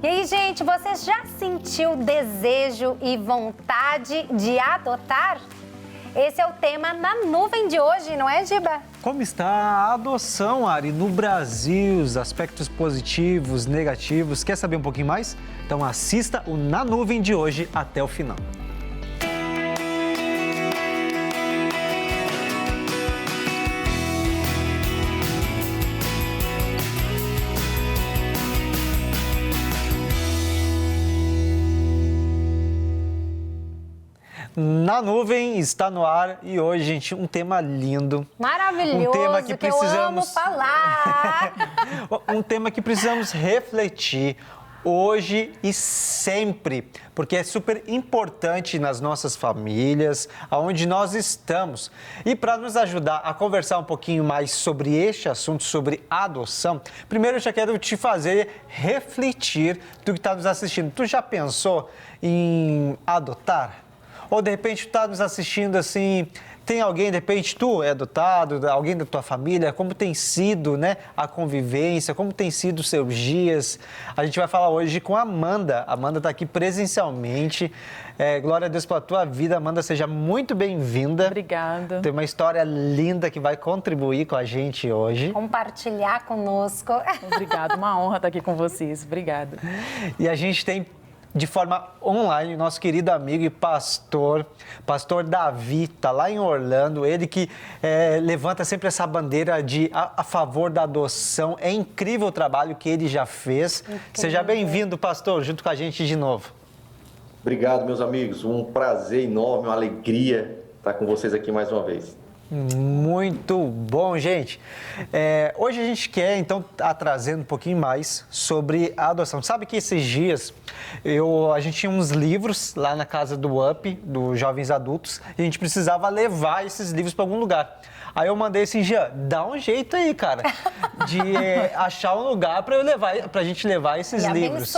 E aí, gente, você já sentiu desejo e vontade de adotar? Esse é o tema na nuvem de hoje, não é, Giba? Como está a adoção, Ari, no Brasil, os aspectos positivos, negativos? Quer saber um pouquinho mais? Então assista o Na Nuvem de hoje até o final. Na Nuvem está no ar e hoje, gente, um tema lindo. Maravilhoso, um tema que eu amo falar. Um tema que precisamos refletir hoje e sempre, porque é super importante nas nossas famílias, aonde nós estamos. E para nos ajudar a conversar um pouquinho mais sobre este assunto, sobre adoção, primeiro eu já quero te fazer refletir do que está nos assistindo. Tu já pensou em adotar? Ou de repente tu está nos assistindo assim, tem alguém, de repente tu é adotado, alguém da tua família, como tem sido, né, a convivência, como tem sido os seus dias. A gente vai falar hoje com a Amanda. A Amanda está aqui presencialmente. Glória a Deus pela tua vida, Amanda, seja muito bem-vinda. Obrigada. Tem uma história linda que vai contribuir com a gente hoje. Compartilhar conosco. Obrigada, uma honra estar aqui com vocês. Obrigada. E a gente tem de forma online, nosso querido amigo e pastor Davi, está lá em Orlando, ele que levanta sempre essa bandeira a favor da adoção. É incrível o trabalho que ele já fez. Incrível. Seja bem-vindo, pastor, junto com a gente de novo. Obrigado, meus amigos. Um prazer enorme, uma alegria estar com vocês aqui mais uma vez. Muito bom, gente. Hoje a gente quer, então, estar trazendo um pouquinho mais sobre a adoção. Sabe que esses dias a gente tinha uns livros lá na casa do UP, dos jovens adultos, e a gente precisava levar esses livros para algum lugar. Aí eu mandei assim, Jean, dá um jeito aí, cara, de achar um lugar para a gente levar esses livros.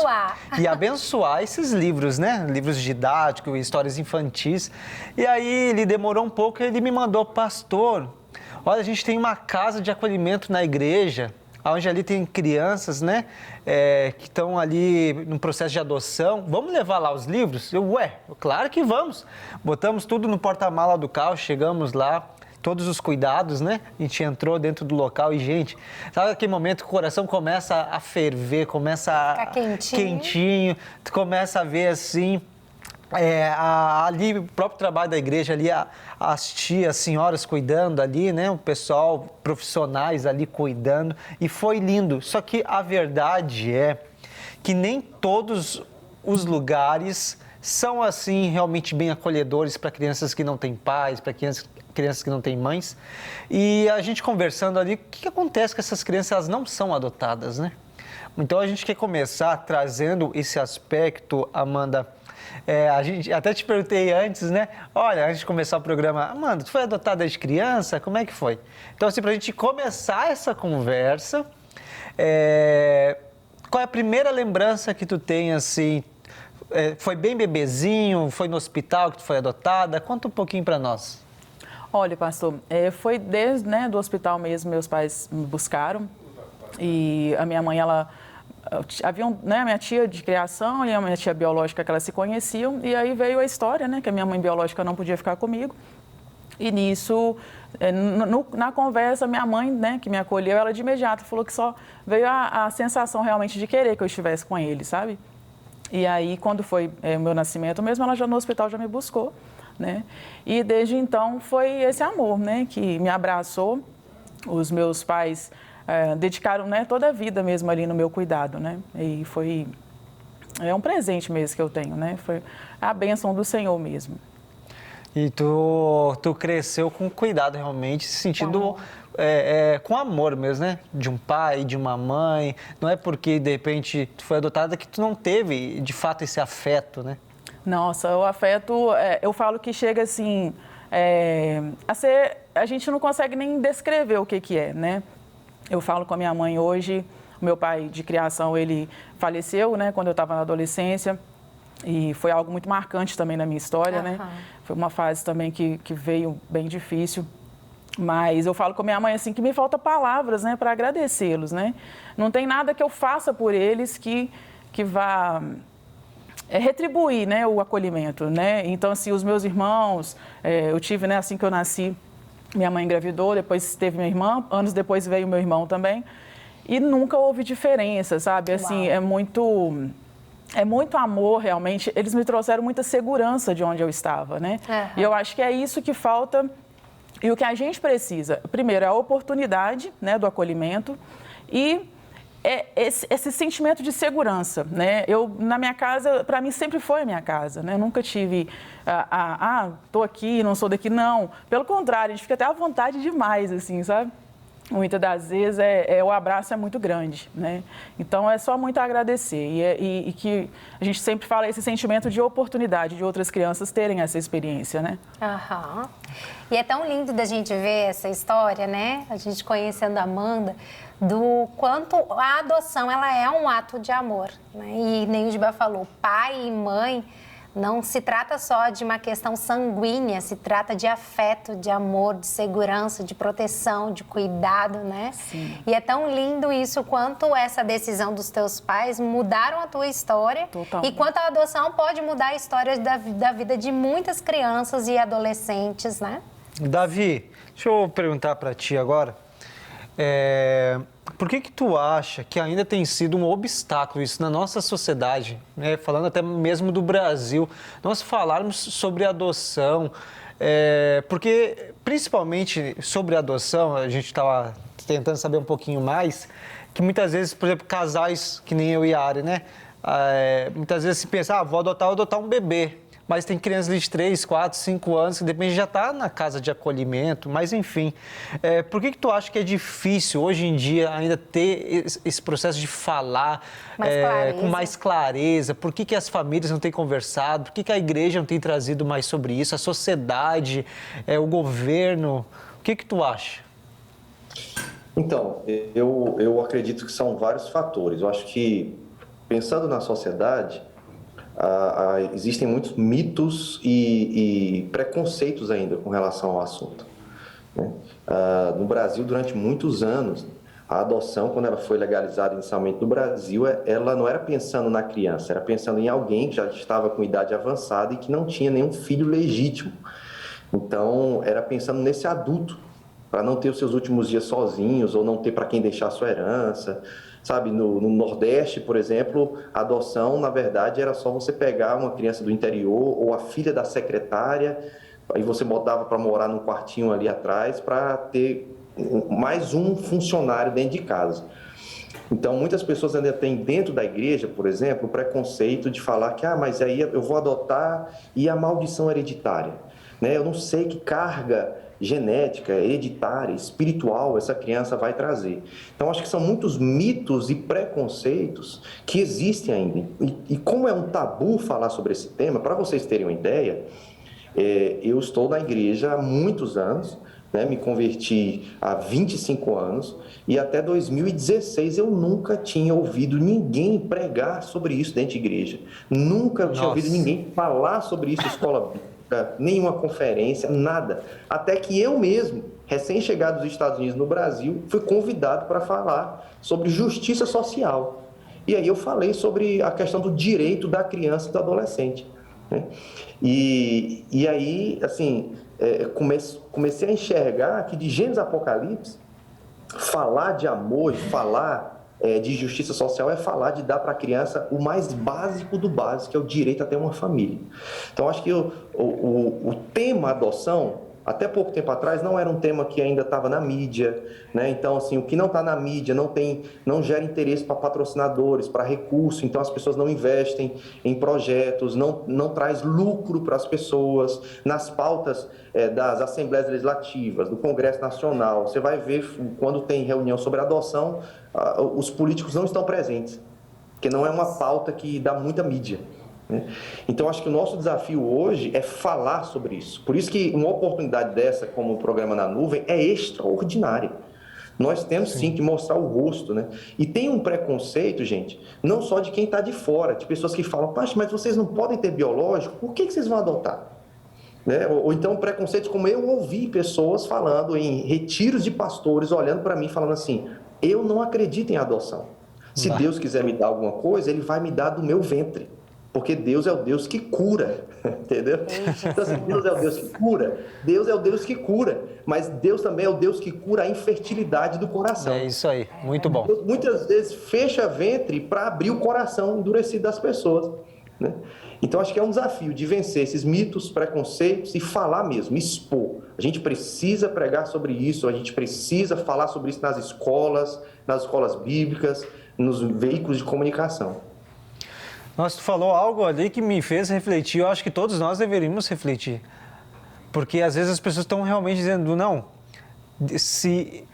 E abençoar esses livros, né? Livros didáticos, histórias infantis. E aí ele demorou um pouco e ele me mandou, pastor, olha, a gente tem uma casa de acolhimento na igreja, onde ali tem crianças, né, que estão ali no processo de adoção. Vamos levar lá os livros? Claro que vamos. Botamos tudo no porta-mala do carro, chegamos lá. Todos os cuidados, né? A gente entrou dentro do local e, gente, sabe aquele momento que o coração começa a ferver, começa a ficar quentinho, tu começa a ver assim, ali o próprio trabalho da igreja ali, as tias, as senhoras cuidando ali, né? O pessoal, profissionais ali cuidando, e foi lindo. Só que a verdade é que nem todos os lugares são assim realmente bem acolhedores para crianças que não têm pais, para crianças que não têm mães. E a gente conversando ali, o que acontece com essas crianças? Elas não são adotadas, né? Então a gente quer começar trazendo esse aspecto, Amanda. A gente até te perguntei antes, né? Olha, antes de começar o programa, Amanda, tu foi adotada desde criança? Como é que foi? Então, assim, para a gente começar essa conversa, qual é a primeira lembrança que tu tem, assim? Foi bem bebezinho? Foi no hospital que tu foi adotada? Conta um pouquinho para nós. Olha, pastor, foi desde do hospital mesmo, meus pais me buscaram e a minha mãe, havia a minha tia de criação e a minha tia biológica que elas se conheciam, e aí veio a história, né, que a minha mãe biológica não podia ficar comigo, e nisso, na conversa, minha mãe, né, que me acolheu, ela de imediato falou que só veio a sensação realmente de querer que eu estivesse com ele, sabe? E aí, quando foi o meu nascimento mesmo, ela já no hospital já me buscou. Né? E desde então foi esse amor, né, que me abraçou. Os meus pais dedicaram, né, toda a vida mesmo ali no meu cuidado, né? E foi um presente mesmo que eu tenho, né? Foi a bênção do Senhor mesmo. E tu cresceu com cuidado realmente, se sentindo com amor mesmo, né? De um pai, de uma mãe. Não é porque de repente tu foi adotada que tu não teve de fato esse afeto, né? Nossa, o afeto, eu falo que chega assim, a gente não consegue nem descrever o que é, né? Eu falo com a minha mãe hoje, o meu pai de criação, ele faleceu, né, quando eu estava na adolescência, e foi algo muito marcante também na minha história, né? Foi uma fase também que veio bem difícil. Mas eu falo com a minha mãe assim que me falta palavras, né, para agradecê-los, né? Não tem nada que eu faça por eles que que vá retribuir, né, o acolhimento, né? Então, assim, os meus irmãos, eu tive, né, assim que eu nasci, minha mãe engravidou, depois teve minha irmã, anos depois veio meu irmão também, e nunca houve diferença, sabe? Assim, é muito amor, realmente. Eles me trouxeram muita segurança de onde eu estava, né? E eu acho que é isso que falta e o que a gente precisa. Primeiro, é a oportunidade, né, do acolhimento e esse sentimento de segurança, né? Na minha casa, para mim, sempre foi a minha casa, né? Eu nunca tive, tô aqui, não sou daqui, não. Pelo contrário, a gente fica até à vontade demais, assim, sabe? Muitas das vezes o abraço é muito grande, né? Então, é só muito a agradecer. E que a gente sempre fala esse sentimento de oportunidade de outras crianças terem essa experiência, né? Aham. E é tão lindo da gente ver essa história, né? A gente conhecendo a Amanda, do quanto a adoção, ela é um ato de amor, né? E nem o Giba falou, pai e mãe, não se trata só de uma questão sanguínea, se trata de afeto, de amor, de segurança, de proteção, de cuidado, né? Sim. E é tão lindo isso, quanto essa decisão dos teus pais mudaram a tua história. Totalmente. E quanto a adoção pode mudar a história da vida de muitas crianças e adolescentes, né? Davi, deixa eu perguntar para ti agora. Por que tu acha que ainda tem sido um obstáculo isso na nossa sociedade, né? Falando até mesmo do Brasil, nós falarmos sobre adoção, porque principalmente sobre adoção, a gente estava tentando saber um pouquinho mais, que muitas vezes, por exemplo, casais que nem eu e a Ari, né? Muitas vezes se pensa, vou adotar um bebê. Mas tem crianças de 3, 4, 5 anos que de repente já está na casa de acolhimento, mas enfim. Por que tu acha que é difícil hoje em dia ainda ter esse processo de falar com mais clareza? Por que as famílias não têm conversado? Por que a igreja não tem trazido mais sobre isso? A sociedade, o governo? O que tu acha? Então, eu acredito que são vários fatores. Eu acho que, pensando na sociedade, existem muitos mitos e preconceitos ainda com relação ao assunto, né? No Brasil, durante muitos anos, a adoção, quando ela foi legalizada inicialmente no Brasil, ela não era pensando na criança, era pensando em alguém que já estava com idade avançada e que não tinha nenhum filho legítimo. Então, era pensando nesse adulto, para não ter os seus últimos dias sozinhos ou não ter para quem deixar a sua herança. Sabe, no Nordeste, por exemplo, a adoção, na verdade, era só você pegar uma criança do interior ou a filha da secretária, aí você botava para morar num quartinho ali atrás para ter mais um funcionário dentro de casa. Então, muitas pessoas ainda têm dentro da igreja, por exemplo, o preconceito de falar que, mas aí eu vou adotar e a maldição hereditária, né? Eu não sei que carga genética, hereditária, espiritual essa criança vai trazer. Então, acho que são muitos mitos e preconceitos que existem ainda. E como é um tabu falar sobre esse tema, para vocês terem uma ideia, eu estou na igreja há muitos anos, né? Me converti há 25 anos e até 2016 eu nunca tinha ouvido ninguém pregar sobre isso dentro de igreja. Nunca tinha ouvido ninguém falar sobre isso em escola bíblica, nenhuma conferência, nada. Até que eu mesmo, recém-chegado dos Estados Unidos no Brasil, fui convidado para falar sobre justiça social. E aí eu falei sobre a questão do direito da criança e do adolescente, né? E aí, assim, comecei a enxergar que de Gênesis a Apocalipse, falar de amor, falar de justiça social é falar de dar para a criança o mais básico do básico, que é o direito a ter uma família. Então, acho que o tema adoção, até pouco tempo atrás, não era um tema que ainda estava na mídia, né? Então, assim, o que não está na mídia não gera interesse para patrocinadores, para recurso, então as pessoas não investem em projetos, não traz lucro para as pessoas. Nas pautas das Assembleias Legislativas, do Congresso Nacional, você vai ver, quando tem reunião sobre adoção, os políticos não estão presentes, porque não é uma pauta que dá muita mídia. Então, acho que o nosso desafio hoje é falar sobre isso. Por isso que uma oportunidade dessa, como o programa na nuvem, é extraordinária. Nós temos sim que mostrar o rosto, né? E tem um preconceito, gente, não só de quem está de fora, de pessoas que falam, mas vocês não podem ter biológico, por que vocês vão adotar? Né? Ou então preconceitos como eu ouvi pessoas falando em retiros de pastores, olhando para mim falando assim, eu não acredito em adoção. Se Deus quiser me dar alguma coisa, Ele vai me dar do meu ventre. Porque Deus é o Deus que cura, entendeu? Então, assim, Deus é o Deus que cura, Deus é o Deus que cura, mas Deus também é o Deus que cura a infertilidade do coração. É isso aí, muito bom. Deus, muitas vezes fecha ventre para abrir o coração endurecido das pessoas, né? Então, acho que é um desafio de vencer esses mitos, preconceitos e falar mesmo, expor. A gente precisa pregar sobre isso, a gente precisa falar sobre isso nas escolas bíblicas, nos veículos de comunicação. Nossa, tu falou algo ali que me fez refletir, eu acho que todos nós deveríamos refletir. Porque às vezes as pessoas estão realmente dizendo, não, se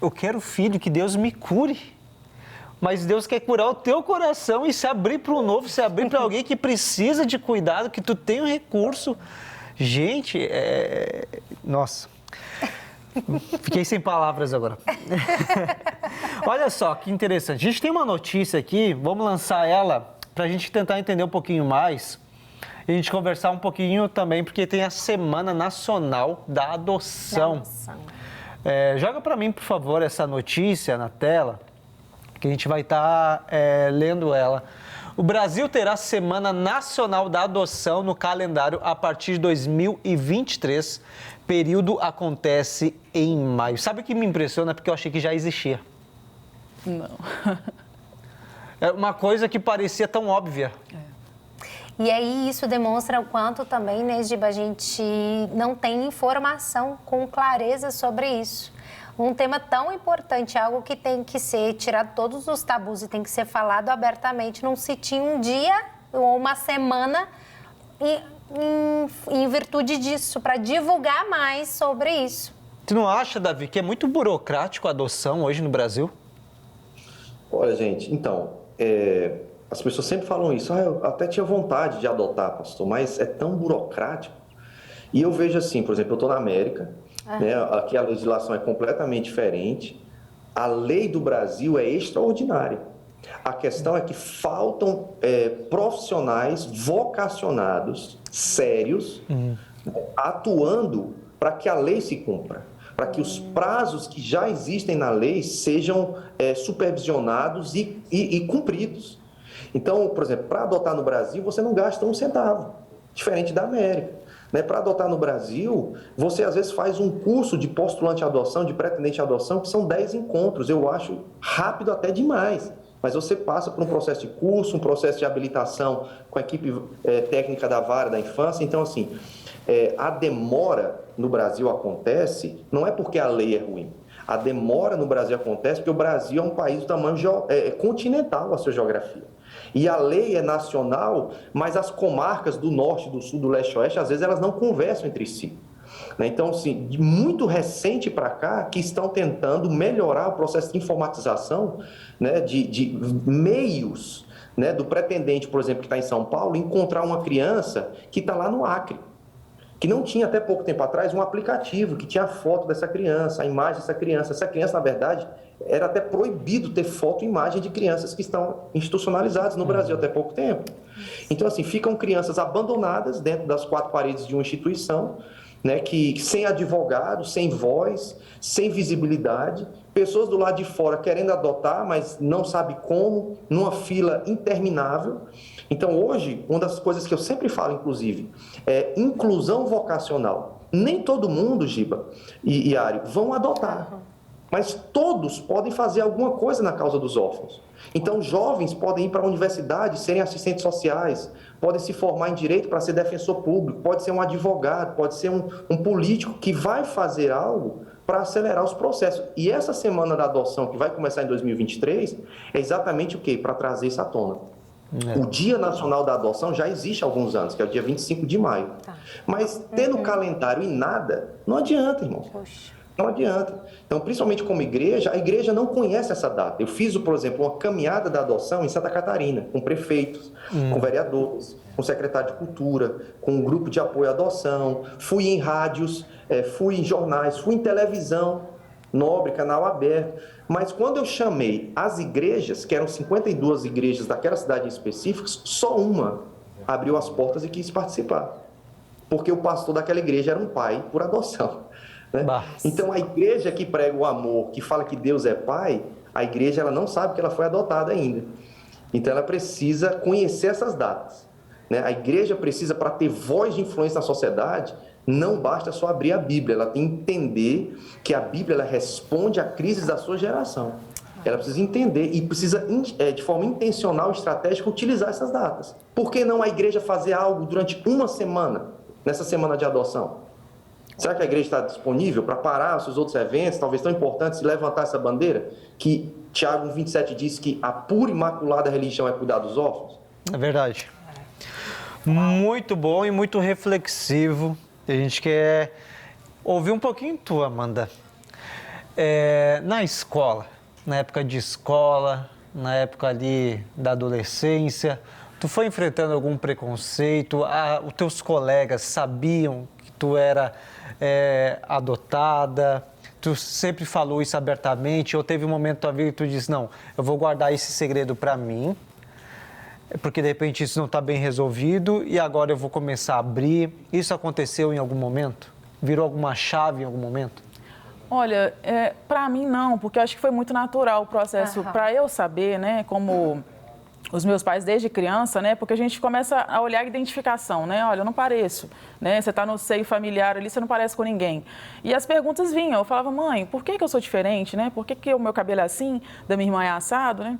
eu quero filho, que Deus me cure. Mas Deus quer curar o teu coração e se abrir para o novo, se abrir para alguém que precisa de cuidado, que tu tem um recurso. Gente, nossa, fiquei sem palavras agora. Olha só, que interessante. A gente tem uma notícia aqui, vamos lançar ela para a gente tentar entender um pouquinho mais e a gente conversar um pouquinho também, porque tem a Semana Nacional da Adoção. Joga para mim, por favor, essa notícia na tela, que a gente vai estar lendo ela. O Brasil terá Semana Nacional da Adoção no calendário a partir de 2023. Período acontece em maio. Sabe o que me impressiona? Porque eu achei que já existia. Não. É uma coisa que parecia tão óbvia. E aí isso demonstra o quanto também, né, Giba, a gente não tem informação com clareza sobre isso. Um tema tão importante, algo que tem que ser tirado todos os tabus e tem que ser falado abertamente. Não se tinha um dia ou uma semana em virtude disso, para divulgar mais sobre isso. Tu não acha, Davi, que é muito burocrático a adoção hoje no Brasil? Olha, gente, então, as pessoas sempre falam isso. Eu até tinha vontade de adotar, pastor, mas é tão burocrático. E eu vejo assim, por exemplo, eu estou na América, né, aqui a legislação é completamente diferente. A lei do Brasil é extraordinária. A questão é que faltam profissionais vocacionados, sérios, atuando para que a lei se cumpra, para que os prazos que já existem na lei sejam supervisionados e cumpridos. Então, por exemplo, para adotar no Brasil, você não gasta um centavo, diferente da América. Para adotar no Brasil, você às vezes faz um curso de postulante à adoção, de pretendente à adoção, que são 10 encontros. Eu acho rápido até demais. Mas você passa por um processo de curso, um processo de habilitação com a equipe técnica da vara da infância. Então, assim, a demora no Brasil acontece, não é porque a lei é ruim. A demora no Brasil acontece porque o Brasil é um país do tamanho continental, a sua geografia. E a lei é nacional, mas as comarcas do norte, do sul, do leste e oeste, às vezes elas não conversam entre si. Então, assim, de muito recente para cá, que estão tentando melhorar o processo de informatização, né, de meios, né, do pretendente, por exemplo, que está em São Paulo, encontrar uma criança que está lá no Acre, que não tinha até pouco tempo atrás um aplicativo que tinha a foto dessa criança, a imagem dessa criança. Essa criança, na verdade, era até proibido ter foto e imagem de crianças que estão institucionalizadas no Brasil até pouco tempo. Então, assim, ficam crianças abandonadas dentro das quatro paredes de uma instituição, né, que sem advogado, sem voz, sem visibilidade, pessoas do lado de fora querendo adotar, mas não sabe como, numa fila interminável. Então, hoje, uma das coisas que eu sempre falo, inclusive, é inclusão vocacional. Nem todo mundo, Giba e Ari, vão adotar, mas todos podem fazer alguma coisa na causa dos órfãos. Então, jovens podem ir para a universidade, serem assistentes sociais, podem se formar em direito para ser defensor público, pode ser um advogado, pode ser um político que vai fazer algo para acelerar os processos. E essa semana da adoção, que vai começar em 2023, é exatamente o quê? Para trazer isso à tona. O Dia Nacional da Adoção já existe há alguns anos, que é o dia 25 de maio. Mas ter no calendário e nada, não adianta, irmão. Não adianta. Então, principalmente como igreja, a igreja não conhece essa data. Eu fiz, por exemplo, uma caminhada da adoção em Santa Catarina, com prefeitos, com vereadores, com secretário de cultura, com um grupo de apoio à adoção, fui em rádios, fui em jornais, fui em televisão, Nobre, canal aberto. Mas quando eu chamei as igrejas, que eram 52 igrejas daquela cidade em específico, só uma abriu as portas e quis participar. Porque o pastor daquela igreja era um pai por adoção. Né? Então, a igreja que prega o amor, que fala que Deus é pai, a igreja ela não sabe que ela foi adotada ainda. Então, ela precisa conhecer essas datas, né? A igreja precisa, para ter voz de influência na sociedade, não basta só abrir a Bíblia, ela tem que entender que a Bíblia ela responde a crises da sua geração. Ela precisa entender e precisa, de forma intencional e estratégica, utilizar essas datas. Por que não a igreja fazer algo durante uma semana, nessa semana de adoção? Será que a igreja está disponível para parar os seus outros eventos, talvez tão importantes, e levantar essa bandeira? Que Tiago 27 diz que a pura e imaculada religião é cuidar dos órfãos? É verdade. Muito bom e muito reflexivo. A gente quer ouvir um pouquinho tu, Amanda. Na escola, na época de escola, na época ali da adolescência, tu foi enfrentando algum preconceito? Os teus colegas sabiam que tu era adotada? Tu sempre falou isso abertamente? Ou teve um momento da tua vida que tu disse, não, eu vou guardar esse segredo para mim, porque de repente isso não está bem resolvido e agora eu vou começar a abrir? Isso aconteceu em algum momento? Virou alguma chave em algum momento? Olha, para mim não, porque eu acho que foi muito natural o processo. Para eu saber, né, como os meus pais desde criança, né, porque a gente começa a olhar a identificação, né, olha, eu não pareço, né, você está no seio familiar ali, você não parece com ninguém. E as perguntas vinham, eu falava, mãe, por que eu sou diferente, né, por que o meu cabelo é assim, da minha irmã é assado, né?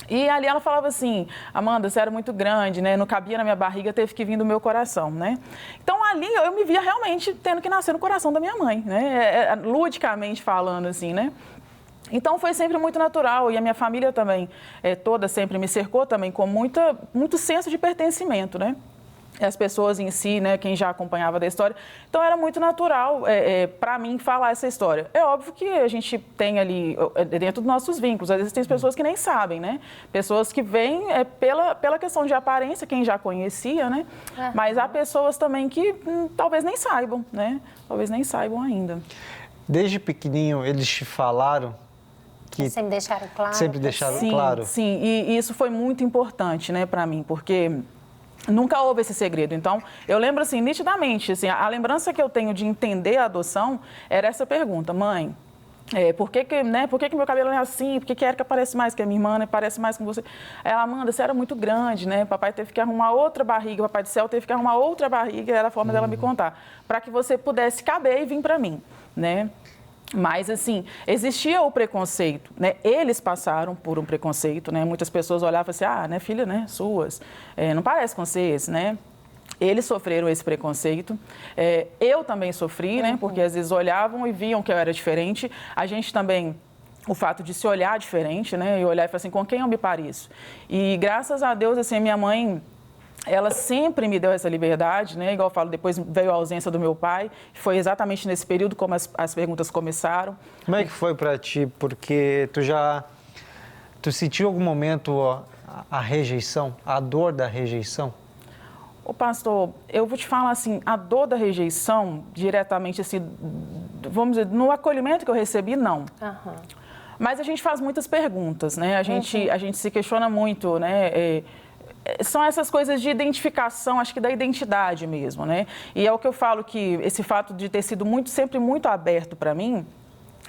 E ali ela falava assim, Amanda, você era muito grande, né? Não cabia na minha barriga, teve que vir do meu coração, né? Então ali eu me via realmente tendo que nascer no coração da minha mãe, né? Ludicamente falando assim, né? Então foi sempre muito natural e a minha família também toda sempre me cercou também com muito senso de pertencimento, né? As pessoas em si, né, quem já acompanhava da história. Então, era muito natural para mim falar essa história. É óbvio que a gente tem ali, dentro dos nossos vínculos, às vezes tem pessoas que nem sabem, né? Pessoas que vêm pela questão de aparência, quem já conhecia, né? Mas há pessoas também que talvez nem saibam, né? Talvez nem saibam ainda. Desde pequenininho, eles te falaram que... Sempre deixaram claro. Sempre deixaram claro? Sim, e isso foi muito importante, né, para mim, porque... Nunca houve esse segredo. Então, eu lembro assim, nitidamente, assim, a lembrança que eu tenho de entender a adoção era essa pergunta, mãe, por que meu cabelo é assim? Por que a Érica parece mais que a minha irmã, né? Parece mais com você? Ela, Amanda, você era muito grande, né? Papai teve que arrumar outra barriga, papai do céu teve que arrumar outra barriga, era a forma dela me contar, para que você pudesse caber e vir para mim, né? Mas, assim, existia o preconceito, né? Eles passaram por um preconceito, né? Muitas pessoas olhavam assim, né, filha, né, suas, não parece com vocês, né? Eles sofreram esse preconceito. Eu também sofri, né? Porque às vezes olhavam e viam que eu era diferente. A gente também... O fato de se olhar diferente, né? E olhar e falar assim, com quem eu me pareço? E, graças a Deus, assim, minha mãe... Ela sempre me deu essa liberdade, né? Igual eu falo, depois veio a ausência do meu pai. Foi exatamente nesse período como as perguntas começaram. Como é que foi para ti? Porque tu sentiu em algum momento a rejeição, a dor da rejeição? Ô, pastor, eu vou te falar assim, a dor da rejeição, diretamente assim, vamos dizer, no acolhimento que eu recebi, não. Mas a gente faz muitas perguntas, né? A gente se questiona muito, né? São essas coisas de identificação, acho que da identidade mesmo, né? E é o que eu falo, que esse fato de ter sido sempre muito aberto para mim,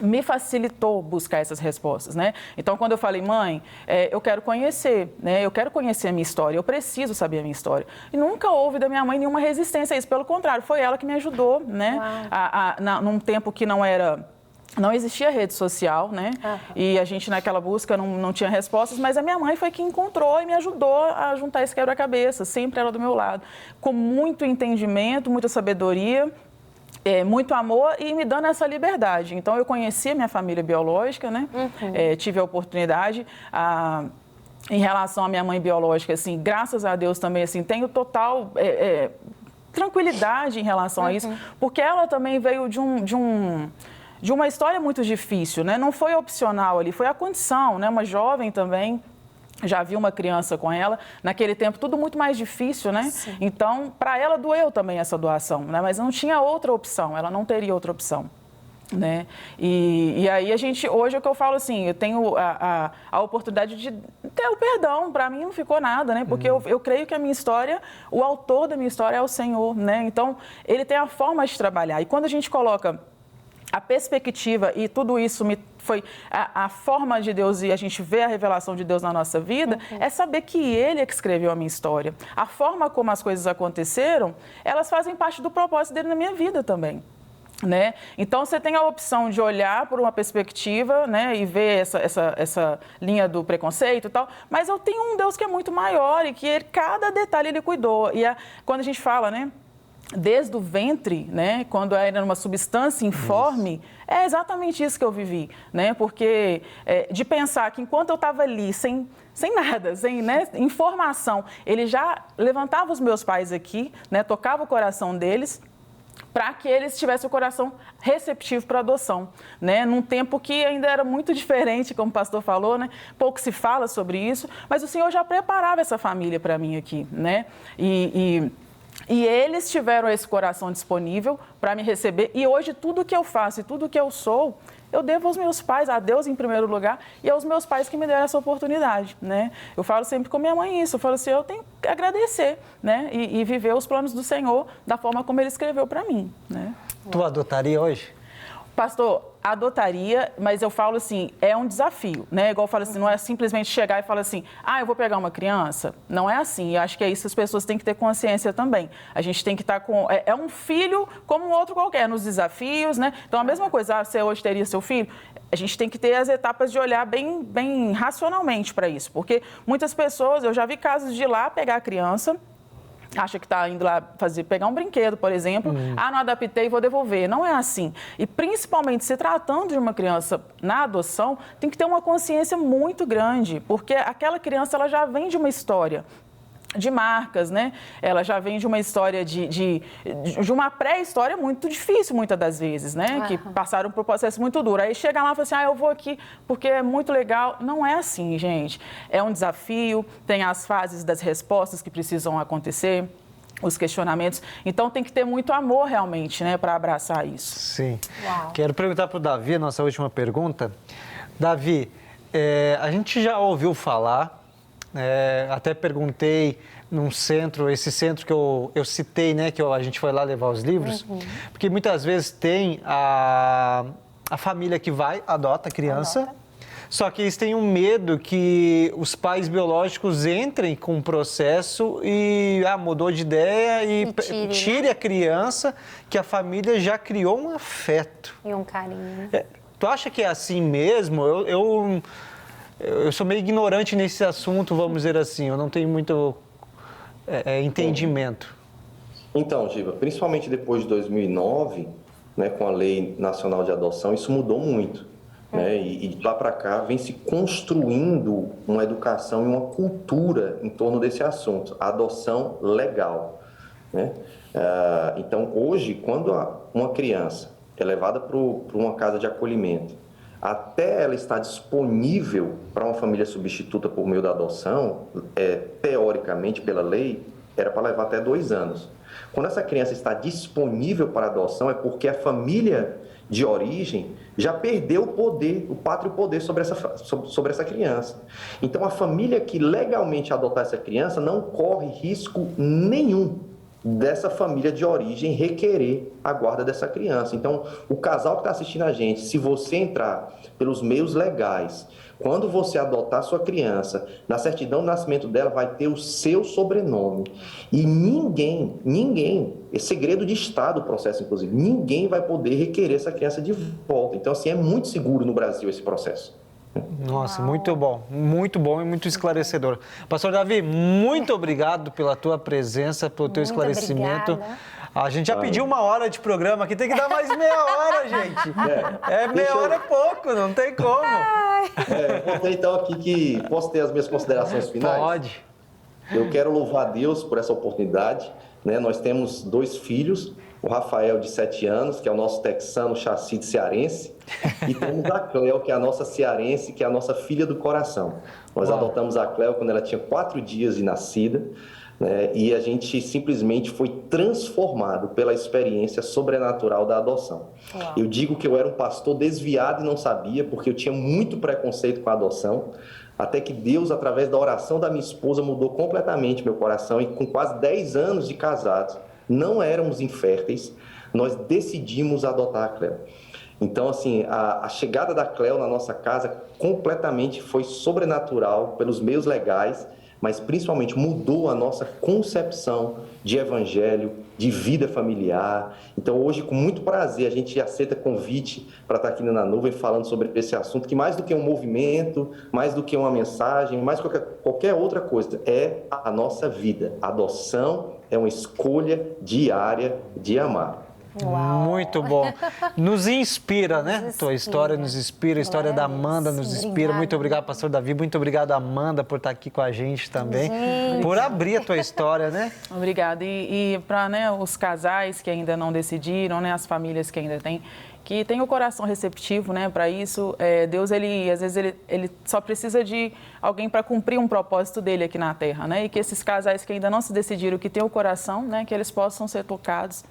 me facilitou buscar essas respostas, né? Então, quando eu falei, mãe, eu quero conhecer, né? Eu quero conhecer a minha história, eu preciso saber a minha história. E nunca houve da minha mãe nenhuma resistência a isso, pelo contrário, foi ela que me ajudou, né? Num tempo que não existia rede social, né? E a gente naquela busca não tinha respostas, mas a minha mãe foi quem encontrou e me ajudou a juntar esse quebra-cabeça, sempre ela do meu lado, com muito entendimento, muita sabedoria, muito amor e me dando essa liberdade. Então, eu conheci a minha família biológica, né? Tive a oportunidade, em relação à minha mãe biológica, assim, graças a Deus também, assim, tenho total... tranquilidade em relação a isso, porque ela também veio de uma história muito difícil, né? Não foi opcional ali, foi a condição, né? Uma jovem também, já vi uma criança com ela, naquele tempo tudo muito mais difícil, né? Sim. Então, para ela doeu também essa doação, né? Mas não tinha outra opção, ela não teria outra opção, né? E aí hoje é o que eu falo assim, eu tenho a oportunidade de ter o perdão, para mim não ficou nada, né? Porque eu creio que a minha história, o autor da minha história é o Senhor, né? Então, ele tem a forma de trabalhar. E quando a gente coloca a perspectiva e tudo isso foi a forma de Deus e a gente vê a revelação de Deus na nossa vida, é saber que Ele é que escreveu a minha história. A forma como as coisas aconteceram, elas fazem parte do propósito dele na minha vida também. Né? Então, você tem a opção de olhar por uma perspectiva, né, e ver essa linha do preconceito e tal, mas eu tenho um Deus que é muito maior e que cada detalhe Ele cuidou. E quando a gente fala, né, desde o ventre, né, quando era uma substância informe, é exatamente isso que eu vivi, né? Porque de pensar que enquanto eu estava ali, sem nada, sem, né, informação, Ele já levantava os meus pais aqui, né, tocava o coração deles, para que eles tivessem o coração receptivo para a adoção, né? Num tempo que ainda era muito diferente, como o pastor falou, né? Pouco se fala sobre isso, mas o Senhor já preparava essa família para mim aqui, né? E eles tiveram esse coração disponível para me receber. E hoje tudo que eu faço e tudo que eu sou, eu devo aos meus pais, a Deus em primeiro lugar, e aos meus pais que me deram essa oportunidade, né? Eu falo sempre com minha mãe isso, eu falo assim, eu tenho que agradecer, né? E viver os planos do Senhor da forma como Ele escreveu para mim, né? Tu adotaria hoje? Pastor, adotaria, mas eu falo assim, é um desafio, né? Igual eu falo assim, não é simplesmente chegar e falar assim, eu vou pegar uma criança. Não é assim, eu acho que é isso que as pessoas têm que ter consciência também. A gente tem que estar com... É um filho como um outro qualquer, nos desafios, né? Então, a mesma coisa, você hoje teria seu filho, a gente tem que ter as etapas de olhar bem racionalmente para isso, porque muitas pessoas, eu já vi casos de ir lá pegar a criança, acha que está indo lá pegar um brinquedo, por exemplo, não adaptei, vou devolver. Não é assim. E principalmente se tratando de uma criança na adoção, tem que ter uma consciência muito grande, porque aquela criança ela já vem de uma história de marcas, né? Ela já vem de uma história de uma pré-história muito difícil, muitas das vezes, né? Que passaram por um processo muito duro. Aí chega lá e fala assim, eu vou aqui porque é muito legal. Não é assim, gente. É um desafio, tem as fases das respostas que precisam acontecer, os questionamentos. Então, tem que ter muito amor, realmente, né? Para abraçar isso. Sim. Uau. Quero perguntar para o Davi, a nossa última pergunta. Davi, a gente já ouviu falar... até perguntei num centro, esse centro que eu citei, né, que a gente foi lá levar os livros, porque muitas vezes tem a família que adota a criança, só que eles têm um medo que os pais biológicos entrem com o processo e mudou de ideia e tire a criança, que a família já criou um afeto. E um carinho. Tu acha que é assim mesmo? Eu sou meio ignorante nesse assunto, vamos dizer assim, eu não tenho muito entendimento. Então, Giba, principalmente depois de 2009, né, com a Lei Nacional de Adoção, isso mudou muito. Né? E de lá para cá vem se construindo uma educação e uma cultura em torno desse assunto, a adoção legal. Né? Então, hoje, quando uma criança é levada para uma casa de acolhimento, até ela estar disponível para uma família substituta por meio da adoção, teoricamente, pela lei, era para levar até 2 anos. Quando essa criança está disponível para adoção, é porque a família de origem já perdeu o poder, o pátrio poder sobre essa criança. Então, a família que legalmente adotar essa criança não corre risco nenhum dessa família de origem requerer a guarda dessa criança. Então, o casal que está assistindo a gente, se você entrar pelos meios legais, quando você adotar sua criança, na certidão de nascimento dela vai ter o seu sobrenome. E ninguém, é segredo de Estado o processo, inclusive, ninguém vai poder requerer essa criança de volta. Então, assim, é muito seguro no Brasil esse processo. Nossa, muito bom e muito esclarecedor. Pastor Davi, muito obrigado pela tua presença, pelo teu esclarecimento. Obrigada. A gente já pediu 1 hora de programa aqui, tem que dar mais meia hora, gente. Meia hora é pouco, não tem como. Vou ter então aqui que posso ter as minhas considerações finais? Pode. Eu quero louvar a Deus por essa oportunidade. Né? Nós temos 2 filhos, o Rafael de 7 anos, que é o nosso texano chassi de cearense, e temos a Cleo, que é a nossa cearense, que é a nossa filha do coração. Nós adotamos a Cleo quando ela tinha 4 dias de nascida, né? E a gente simplesmente foi transformado pela experiência sobrenatural da adoção. Uau. Eu digo que eu era um pastor desviado e não sabia, porque eu tinha muito preconceito com a adoção, até que Deus, através da oração da minha esposa, mudou completamente meu coração, e com quase 10 anos de casados, não éramos inférteis, nós decidimos adotar a Cleo. Então, assim, a chegada da Cleo na nossa casa completamente foi sobrenatural pelos meios legais, mas principalmente mudou a nossa concepção de evangelho, de vida familiar. Então, hoje, com muito prazer, a gente aceita convite para estar aqui na Nuvem falando sobre esse assunto, que mais do que um movimento, mais do que uma mensagem, mais do que qualquer outra coisa, é a nossa vida. A adoção é uma escolha diária de amar. Uau. Muito bom. Nos inspira, né? Tua história nos inspira, a história da Amanda nos inspira. Obrigada. Muito obrigado, pastor Davi. Muito obrigado, Amanda, por estar aqui com a gente também. Gente. Por abrir a tua história, né? Obrigada. E para, né, os casais que ainda não decidiram, né, as famílias que ainda têm, que tem o coração receptivo, né, para isso, Deus, às vezes, ele só precisa de alguém para cumprir um propósito dele aqui na Terra, né? E que esses casais que ainda não se decidiram, que têm o coração, né, que eles possam ser tocados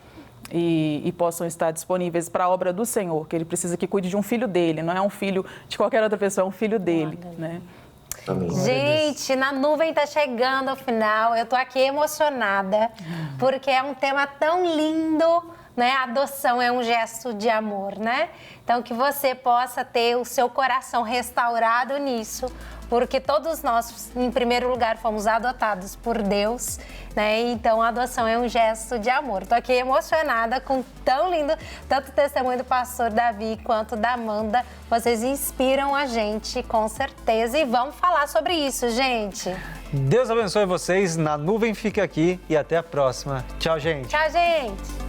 e possam estar disponíveis para a obra do Senhor, que ele precisa que cuide de um filho dele, não é um filho de qualquer outra pessoa, é um filho dele, né? Amém. Gente, na Nuvem tá chegando ao final. Eu tô aqui emocionada, porque é um tema tão lindo, né? A adoção é um gesto de amor, né? Então, que você possa ter o seu coração restaurado nisso, porque todos nós, em primeiro lugar, fomos adotados por Deus, né? Então, a adoção é um gesto de amor. Tô aqui emocionada com tão lindo, tanto o testemunho do pastor Davi quanto da Amanda. Vocês inspiram a gente, com certeza. E vamos falar sobre isso, gente. Deus abençoe vocês. Na Nuvem fica aqui e até a próxima. Tchau, gente. Tchau, gente.